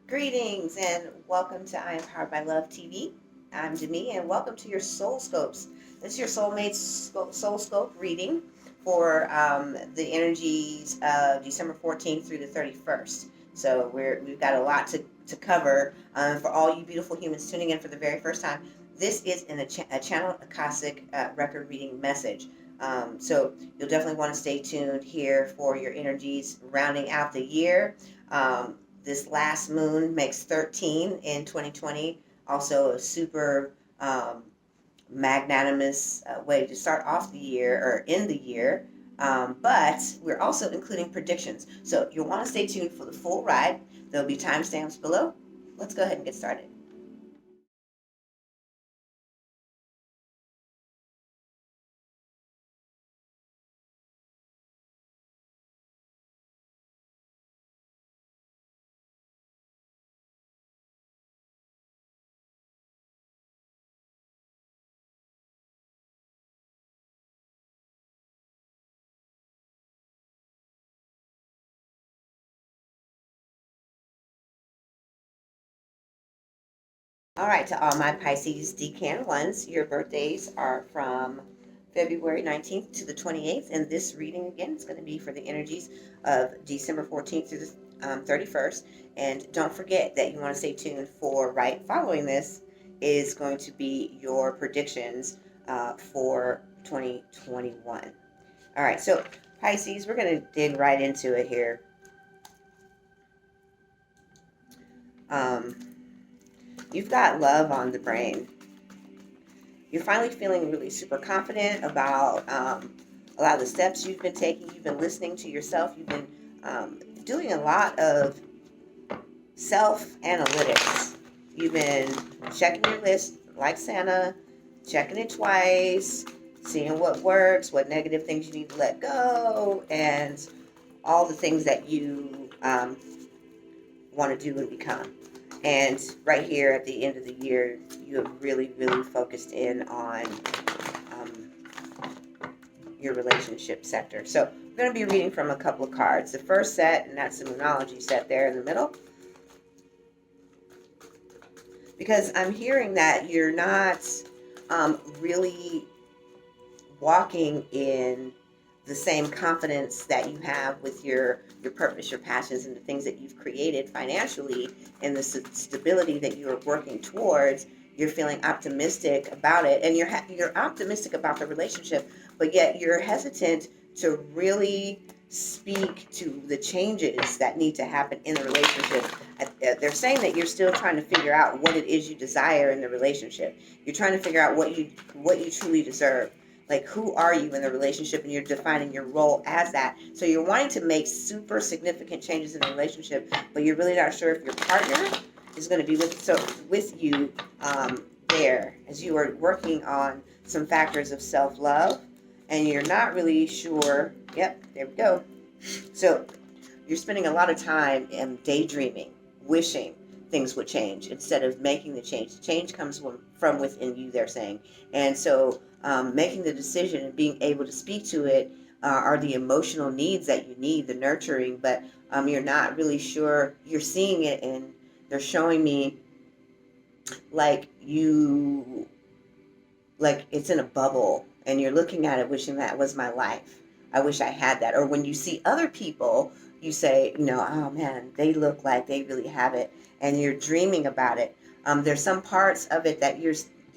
Greetings and welcome to I Am Powered by Love TV. I'm Demi and welcome to your Soul Scopes. This is your Soulmate Soul Scope reading for the energies of December 14th through the 31st. So we've got a lot to cover for all you beautiful humans tuning in for the very first time. This is in a channel Akashic record reading message. So you'll definitely want to stay tuned here for your energies rounding out the year. This last moon makes 13 in 2020. Also a super magnanimous way to start off the year or end the year. But we're also including predictions. So you'll want to stay tuned for the full ride. There'll be timestamps below. Let's go ahead and get started. All right, to all my Pisces decan ones, your birthdays are from February 19th to the 28th, and this reading again is going to be for the energies of December 14th through the 31st. And don't forget that you want to stay tuned for right following this is going to be your predictions for 2021. All right, so Pisces, we're going to dig right into it here. You've got love on the brain. You're finally feeling really super confident about a lot of the steps you've been taking. You've been listening to yourself. You've been doing a lot of self-analytics. You've been checking your list like Santa, checking it twice, seeing what works, what negative things you need to let go, and all the things that you want to do and become. And right here at the end of the year, you have really, really focused in on your relationship sector. So we're going to be reading from a couple of cards. The first set, and that's the Moonology set there in the middle. Because I'm hearing that you're not really walking in the same confidence that you have with your purpose, your passions, and the things that you've created financially, and the stability that you're working towards. You're feeling optimistic about it, and you're optimistic about the relationship, but yet you're hesitant to really speak to the changes that need to happen in the relationship. They're saying that you're still trying to figure out what it is you desire in the relationship. You're trying to figure out what you truly deserve. Like, who are you in the relationship, and you're defining your role as that. So you're wanting to make super significant changes in the relationship, but you're really not sure if your partner is going to be with you there as you are working on some factors of self-love, and you're not really sure. Yep, there we go. So you're spending a lot of time daydreaming, wishing things would change instead of making the change. The change comes from within you, they're saying. And so making the decision and being able to speak to it are the emotional needs that you need, the nurturing, but you're not really sure. You're seeing it, and they're showing me like it's in a bubble, and you're looking at it wishing that was my life. I wish I had that. Or when you see other people, you say, oh man, they look like they really have it, and you're dreaming about it. There's some parts of it that you're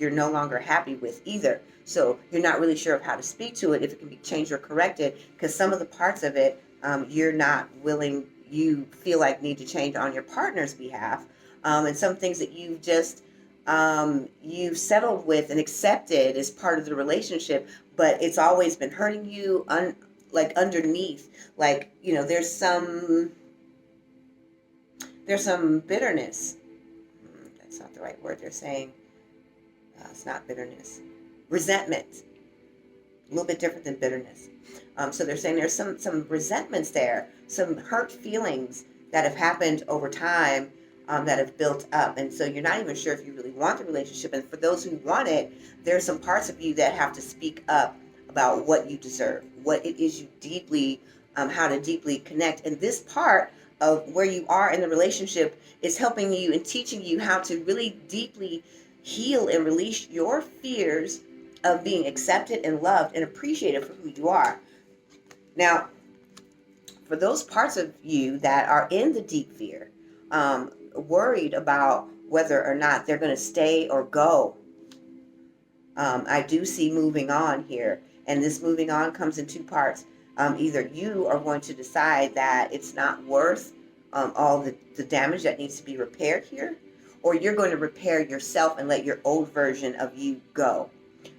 no longer happy with either. So you're not really sure of how to speak to it, if it can be changed or corrected, because some of the parts of it you're not willing, you feel like need to change on your partner's behalf. And some things that you've just you've settled with and accepted as part of the relationship, but it's always been hurting you like underneath. Like, there's some bitterness. That's not the right word they're saying. It's not bitterness. Resentment. A little bit different than bitterness. So they're saying there's some resentments there, some hurt feelings that have happened over time that have built up. And so you're not even sure if you really want the relationship. And for those who want it, there's some parts of you that have to speak up about what you deserve, what it is you deeply, how to deeply connect. And this part of where you are in the relationship is helping you and teaching you how to really deeply heal and release your fears of being accepted and loved and appreciated for who you are. Now, for those parts of you that are in the deep fear, worried about whether or not they're going to stay or go, I do see moving on here. And this moving on comes in two parts. Either you are going to decide that it's not worth all the damage that needs to be repaired here, or you're going to repair yourself and let your old version of you go.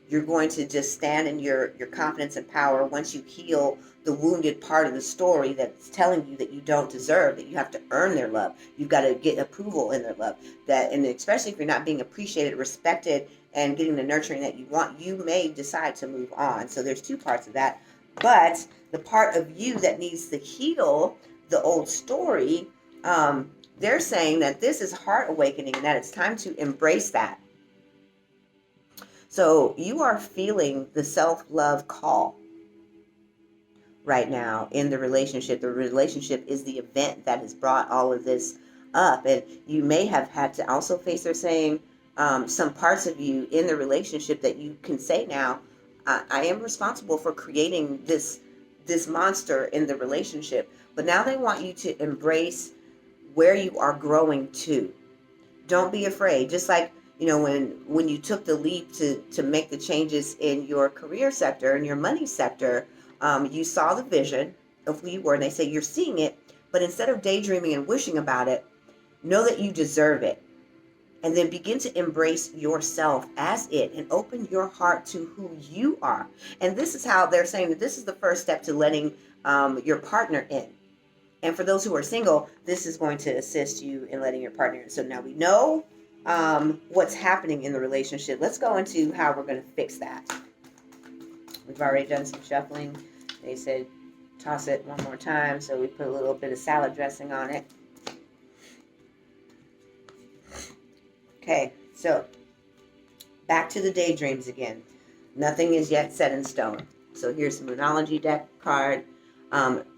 You're going to just stand in your confidence and power once you heal the wounded part of the story that's telling you that you don't deserve, that you have to earn their love. You've got to get approval in their love. That, and especially if you're not being appreciated, respected, and getting the nurturing that you want, you may decide to move on. So there's two parts of that. But the part of you that needs to heal the old story, they're saying that this is heart awakening and that it's time to embrace that. So you are feeling the self-love call right now in the relationship. The relationship is the event that has brought all of this up. And you may have had to also face, they're saying, some parts of you in the relationship that you can say now, I am responsible for creating this monster in the relationship. But now they want you to embrace where you are growing to. Don't be afraid. Just like, you know, when you took the leap to make the changes in your career sector and your money sector, you saw the vision of who you were, and they say you're seeing it, but instead of daydreaming and wishing about it, know that you deserve it. And then begin to embrace yourself as it and open your heart to who you are. And this is how they're saying that this is the first step to letting your partner in. And for those who are single, this is going to assist you in letting your partner in. So now we know what's happening in the relationship. Let's go into how we're going to fix that. We've already done some shuffling. They said toss it one more time, so we put a little bit of salad dressing on it. Okay, so back to the daydreams again. Nothing is yet set in stone. So here's the Moonology deck card.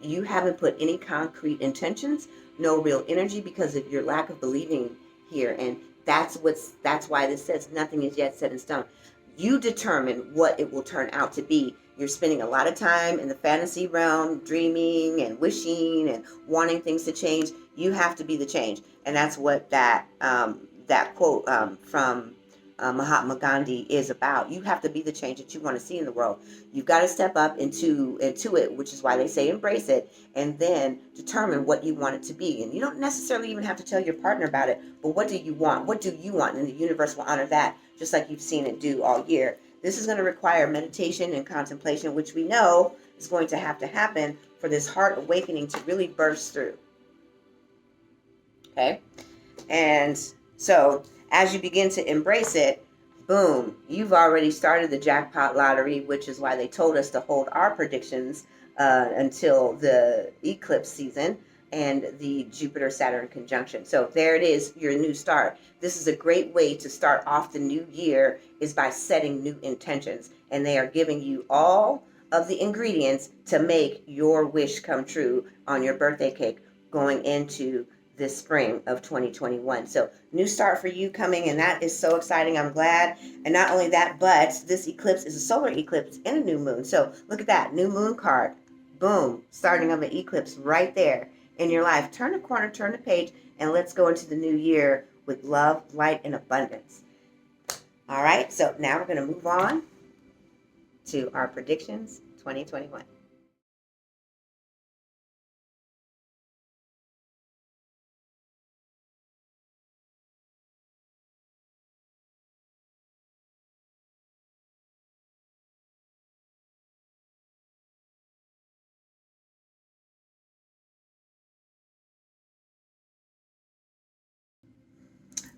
You haven't put any concrete intentions, no real energy because of your lack of believing here. And that's why this says nothing is yet set in stone. You determine what it will turn out to be. You're spending a lot of time in the fantasy realm, dreaming and wishing and wanting things to change. You have to be the change. And that's what that quote from Mahatma Gandhi is about. You have to be the change that you want to see in the world. You've got to step up into it, which is why they say embrace it, and then determine what you want it to be. And you don't necessarily even have to tell your partner about it, but what do you want? What do you want? And the universe will honor that, just like you've seen it do all year. This is going to require meditation and contemplation, which we know is going to have to happen for this heart awakening to really burst through. Okay? And so as you begin to embrace it, boom, you've already started the jackpot lottery, which is why they told us to hold our predictions until the eclipse season and the Jupiter-Saturn conjunction. So there it is, your new start. This is a great way to start off the new year, is by setting new intentions. And they are giving you all of the ingredients to make your wish come true on your birthday cake going into this spring of 2021. So new start for you coming, and that is so exciting. I'm glad. And not only that, but this eclipse is a solar eclipse and a new moon. So look at that new moon card. Boom, starting of an eclipse right there in your life. Turn the corner, turn the page, and let's go into the new year with love, light, and abundance. All right, so now we're going to move on to our predictions 2021.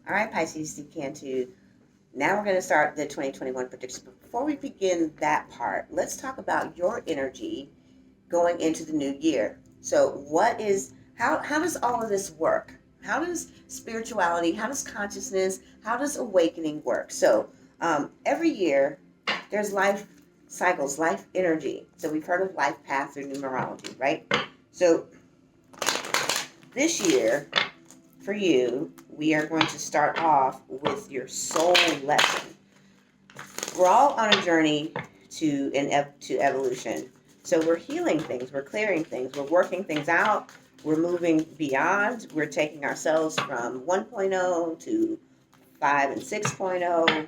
All right, Pisces, you can too. Now we're going to start the 2021 predictions. But before we begin that part, let's talk about your energy going into the new year. So how does all of this work? How does spirituality, how does consciousness, how does awakening work? So every year there's life cycles, life energy. So we've heard of life path through numerology, right? So this year, for you, we are going to start off with your soul lesson. We're all on a journey to evolution. So we're healing things, we're clearing things, we're working things out, we're moving beyond, we're taking ourselves from 1.0 to 5 and 6.0.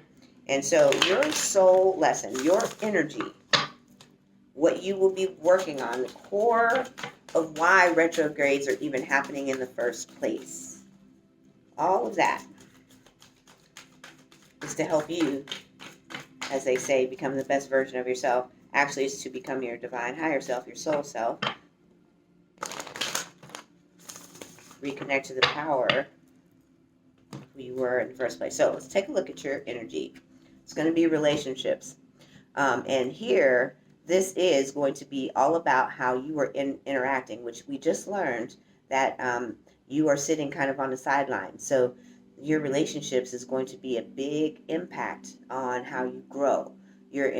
And so your soul lesson, your energy, what you will be working on, the core of why retrogrades are even happening in the first place. All of that is to help you, as they say, become the best version of yourself. Actually, it's to become your divine higher self, your soul self. Reconnect to the power of who you were in the first place. So let's take a look at your energy. It's going to be relationships. And here, this is going to be all about how you are interacting, which we just learned that you are sitting kind of on the sidelines. So your relationships is going to be a big impact on how you grow. Your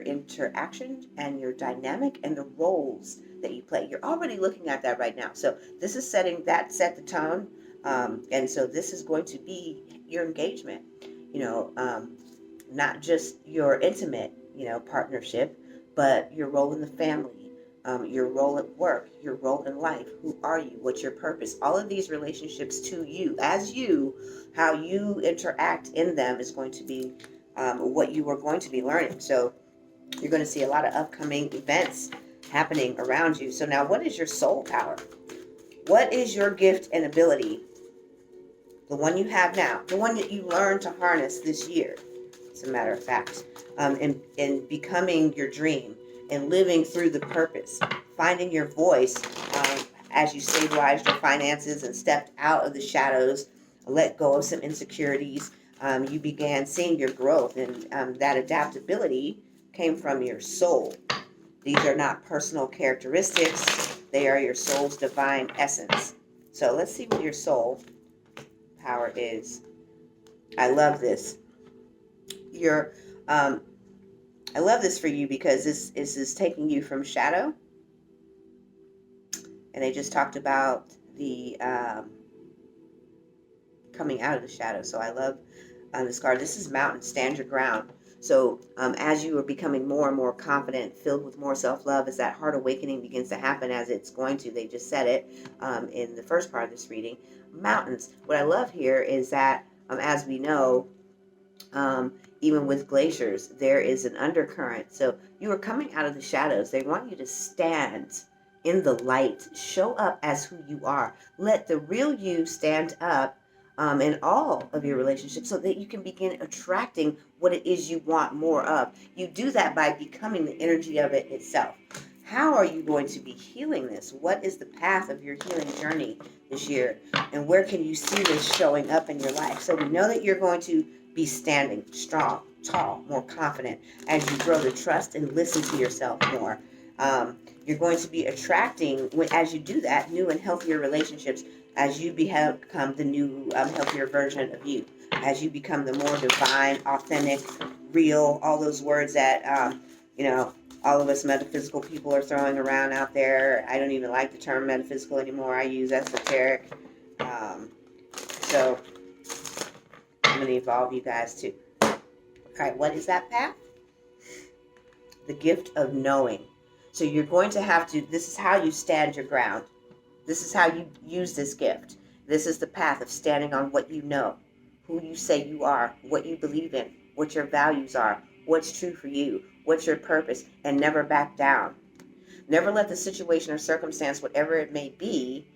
interaction and your dynamic and the roles that you play. You're already looking at that right now. So this is set the tone. And so this is going to be your engagement, not just your intimate, partnership, but your role in the family, your role at work, your role in life. Who are you? What's your purpose? All of these relationships to you, as you, how you interact in them is going to be what you are going to be learning. So you're going to see a lot of upcoming events happening around you. So now, what is your soul power? What is your gift and ability? The one you have now, the one that you learned to harness this year, as a matter of fact, in becoming your dream and living through the purpose, finding your voice as you stabilized your finances and stepped out of the shadows, let go of some insecurities. You began seeing your growth, and that adaptability came from your soul. These are not personal characteristics. They are your soul's divine essence. So let's see what your soul power is. I love this. I love this for you because this is taking you from shadow. And they just talked about the coming out of the shadow. So I love this card. This is mountain, stand your ground. So as you are becoming more and more confident, filled with more self-love, as that heart awakening begins to happen, as it's going to, they just said it in the first part of this reading, mountains. What I love here is that, as we know, even with glaciers, there is an undercurrent. So you are coming out of the shadows. They want you to stand in the light, show up as who you are. Let the real you stand up in all of your relationships so that you can begin attracting what it is you want more of. You do that by becoming the energy of it itself. How are you going to be healing this? What is the path of your healing journey this year? And where can you see this showing up in your life? So we know that you're going to be standing strong, tall, more confident as you grow to trust and listen to yourself more. You're going to be attracting, as you do that, new and healthier relationships, as you become the new, healthier version of you, as you become the more divine, authentic, real, all those words that, all of us metaphysical people are throwing around out there. I don't even like the term metaphysical anymore. I use esoteric. So I'm going to evolve you guys too. All right, what is that path? The gift of knowing. So you're going to have to, this is how you stand your ground. This is how you use this gift. This is the path of standing on what you know, who you say you are, what you believe in, what your values are, what's true for you, what's your purpose, and never back down. Never let the situation or circumstance, whatever it may be,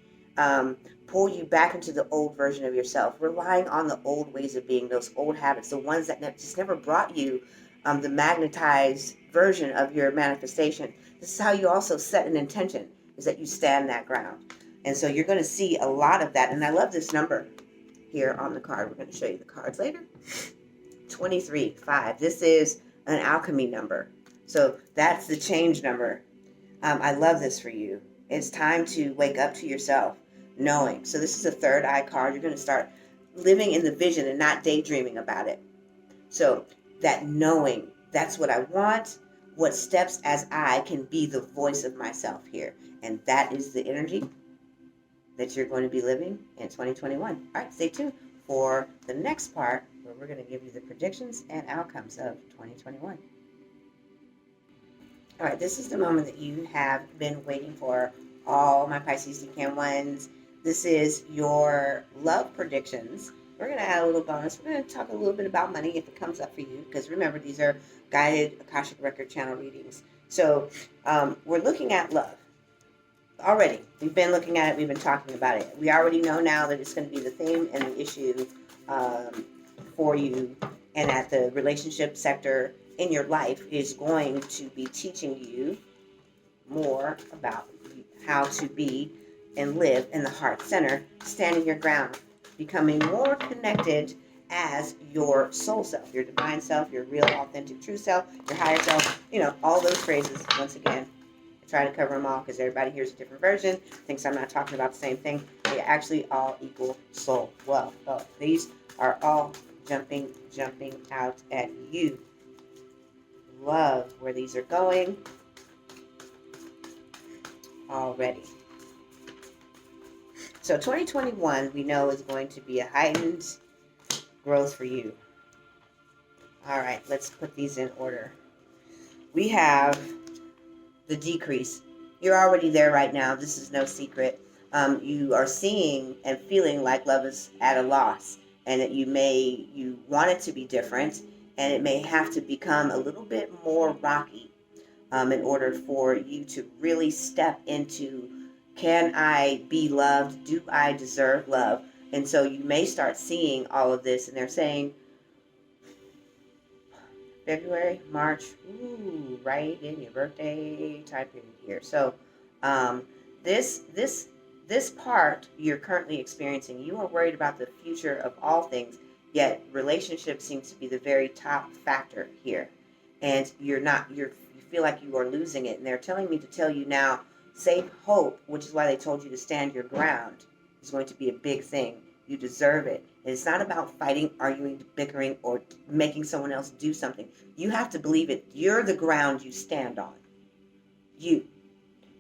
pull you back into the old version of yourself, relying on the old ways of being, those old habits, the ones that just never brought you the magnetized version of your manifestation. This is how you also set an intention, is that you stand that ground. And so you're going to see a lot of that. And I love this number here on the card. We're going to show you the cards later. 23, 5. This is an alchemy number. So that's the change number. I love this for you. It's time to wake up to yourself, knowing. So this is a third eye card. You're going to start living in the vision and not daydreaming about it. So that knowing, that's what I want. What steps as I can be the voice of myself here. And that is the energy that you're going to be living in 2021. All right, stay tuned for the next part where we're going to give you the predictions and outcomes of 2021. All right, this is the moment that you have been waiting for, all my Pisces Decan ones. This is your love predictions. We're going to add a little bonus. We're going to talk a little bit about money if it comes up for you, because remember, these are guided Akashic Record channel readings. So we're looking at love. Already, we've been looking at it. We've been talking about it. We already know now that it's going to be the theme and the issue for you, and that the relationship sector in your life is going to be teaching you more about how to be and live in the heart center, standing your ground, becoming more connected as your soul self, your divine self, your real, authentic, true self, your higher self. You know, all those phrases. Once again, I try to cover them all because everybody hears a different version, thinks I'm not talking about the same thing. They actually all equal soul. Well, these are all jumping out at you. Love where these are going already. So 2021, we know, is going to be a heightened growth for you. All right, let's put these in order. We have the decrease. You're already there right now. This is no secret. You are seeing and feeling like love is at a loss, and that you want it to be different, and it may have to become a little bit more rocky in order for you to really step into, can I be loved? Do I deserve love? And so you may start seeing all of this, and they're saying February, March, ooh, right in your birthday time period here. So this part you're currently experiencing, you are worried about the future of all things, yet relationship seems to be the very top factor here. And you feel like you are losing it. And they're telling me to tell you now, save hope, which is why they told you to stand your ground, is going to be a big thing. You deserve it. And it's not about fighting, arguing, bickering, or making someone else do something. You have to believe it. You're the ground you stand on.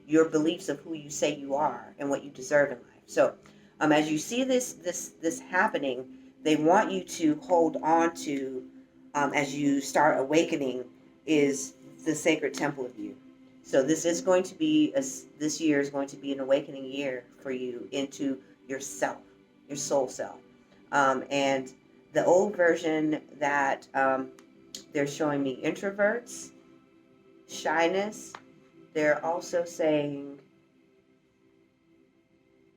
Your beliefs of who you say you are and what you deserve in life. So as you see this happening, they want you to hold on to, as you start awakening, is the sacred temple of you. So this is going to be, this year is going to be an awakening year for you into yourself, your soul self. And the old version that they're showing me introverts, shyness. They're also saying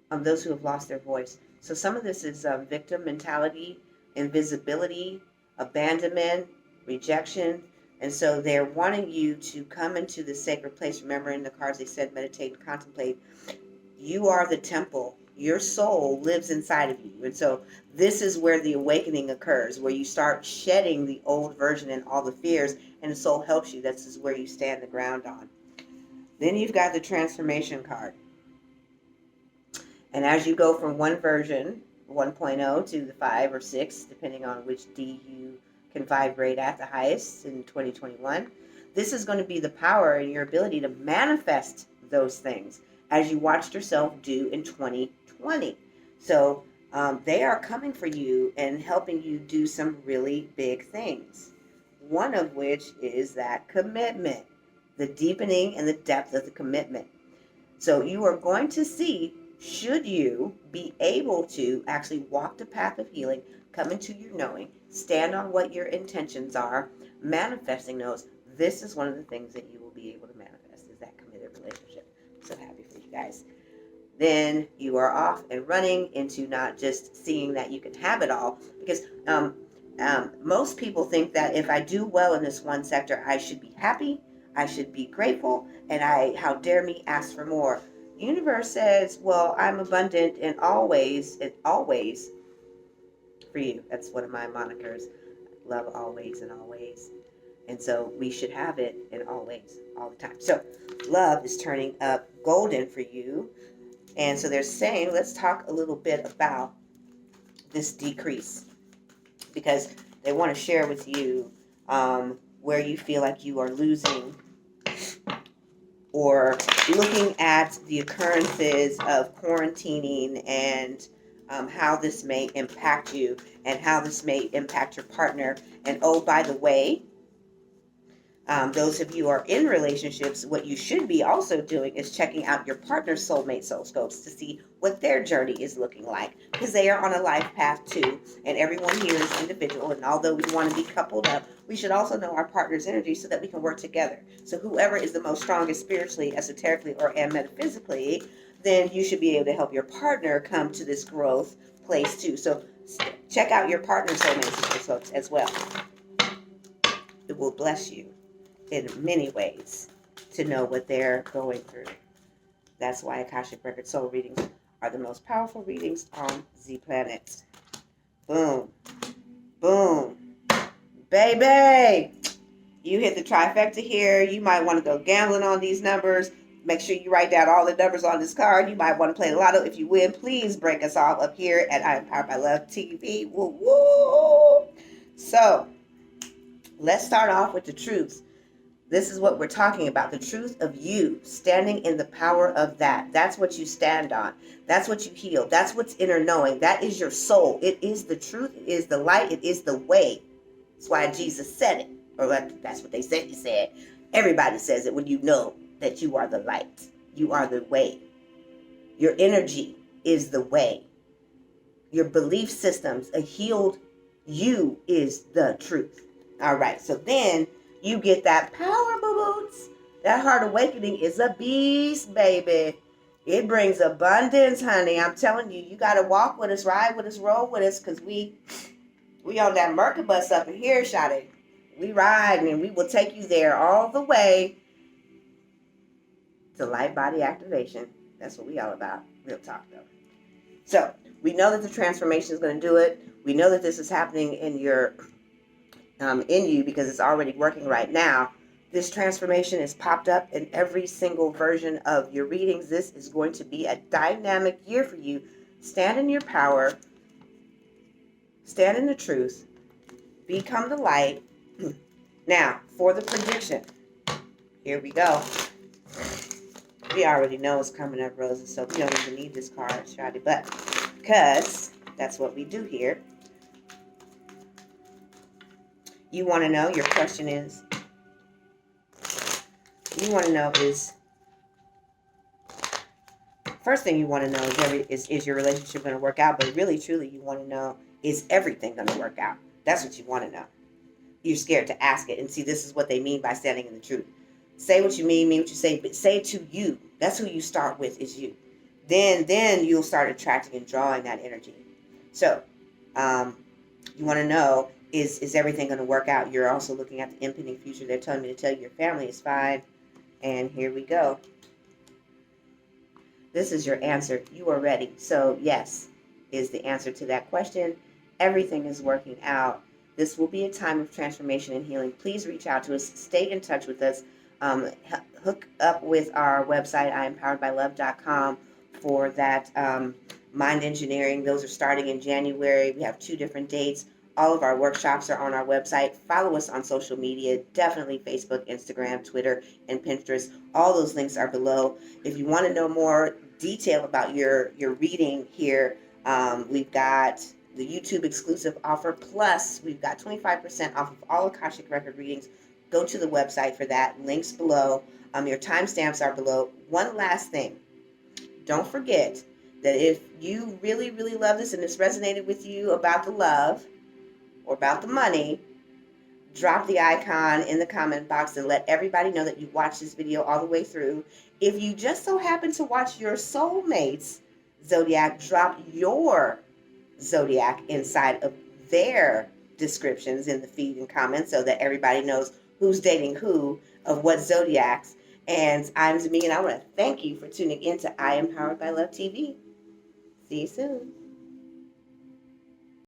those who have lost their voice. So some of this is victim mentality, invisibility, abandonment, rejection. And so they're wanting you to come into the sacred place. Remember, in the cards they said meditate and contemplate. You are the temple. Your soul lives inside of you. And so this is where the awakening occurs, where you start shedding the old version and all the fears, and the soul helps you. This is where you stand the ground on. Then you've got the transformation card. And as you go from one version, 1.0, to the 5 or 6, depending on which D you can vibrate at the highest in 2021, this is going to be the power and your ability to manifest those things as you watched yourself do in 2020. So they are coming for you and helping you do some really big things. One of which is that commitment, the deepening and the depth of the commitment. So you are going to see, should you be able to actually walk the path of healing, come into your knowing, stand on what your intentions are, manifesting those, this is one of the things that you will be able to manifest, is that committed relationship. I'm so happy for you guys. Then you are off and running into not just seeing that you can have it all, because most people think that if I do well in this one sector, I should be happy, I should be grateful, and how dare me ask for more. Universe says, well, I'm abundant in always for you. That's one of my monikers. Love always and always. And so we should have it in always, all the time. So love is turning up golden for you. And so they're saying, let's talk a little bit about this decrease, because they want to share with you where you feel like you are losing, or looking at the occurrences of quarantining and how this may impact you and how this may impact your partner. And oh, by the way, those of you who are in relationships, what you should be also doing is checking out your partner's soulmate soul scopes to see what their journey is looking like, because they are on a life path too, and everyone here is individual. And although we want to be coupled up, we should also know our partner's energy so that we can work together. So whoever is the most strongest spiritually, esoterically, or and metaphysically, then you should be able to help your partner come to this growth place too. So check out your partner's soulmate soul scopes as well. It will bless you in many ways to know what they're going through. That's why Akashic Records soul readings are the most powerful readings on the planet. Boom. Boom. Baby! You hit the trifecta here. You might want to go gambling on these numbers. Make sure you write down all the numbers on this card. You might want to play the lotto. If you win, please break us all up here at I Am Powered by Love TV. Woo woo! So, let's start off with the truth. This is what we're talking about, the truth of you, standing in the power of that. That's what you stand on. That's what you heal. That's what's inner knowing. That is your soul. It is the truth. It is the light. It is the way. That's why Jesus said it. Or that's what they said he said. Everybody says it when you know that you are the light. You are the way. Your energy is the way. Your belief systems, a healed you is the truth. All right, so then you get that power, boo-boots. That heart awakening is a beast, baby. It brings abundance, honey. I'm telling you, you got to walk with us, ride with us, roll with us, because we on that Merkabus up in here, shawty. We ride, and we will take you there all the way to light body activation. That's what we all about. Real talk, though. So, we know that the transformation is going to do it. We know that this is happening in your in you because it's already working right now. This transformation is popped up in every single version of your readings. This is going to be a dynamic year for you. Stand in your power. Stand in the truth. Become the light. Now, for the prediction. Here we go. We already know it's coming up, Roses, so we don't even need this card, Shadi, but because that's what we do here. You want to know, your question is, you want to know is, first thing you want to know is your relationship going to work out? But really, truly, you want to know, is everything going to work out? That's what you want to know. You're scared to ask it. And see, this is what they mean by standing in the truth. Say what you mean what you say, but say it to you. That's who you start with, is you. Then you'll start attracting and drawing that energy. So, you want to know, is everything going to work out? You're also looking at the impending future. They're telling me to tell you your family is fine. And here we go. This is your answer. You are ready. So yes, is the answer to that question. Everything is working out. This will be a time of transformation and healing. Please reach out to us. Stay in touch with us. Hook up with our website, IamPoweredByLove.com, for that mind engineering. Those are starting in January. We have 2 different dates. All of our workshops are on our website. Follow us on social media, definitely Facebook, Instagram, Twitter, and Pinterest. All those links are below. If you want to know more detail about your reading here, we've got the YouTube exclusive offer, plus we've got 25% off of all Akashic Record readings. Go to the website for that. Links below. Your timestamps are below. One last thing. Don't forget that if you really, really love this and it's resonated with you about the love or about the money, drop the icon in the comment box and let everybody know that you watched this video all the way through. If you just so happen to watch your soulmate's zodiac, drop your zodiac inside of their descriptions in the feed and comments so that everybody knows who's dating who of what zodiacs. And I'm Zami, and I want to thank you for tuning in to I Am Powered by Love TV. See you soon.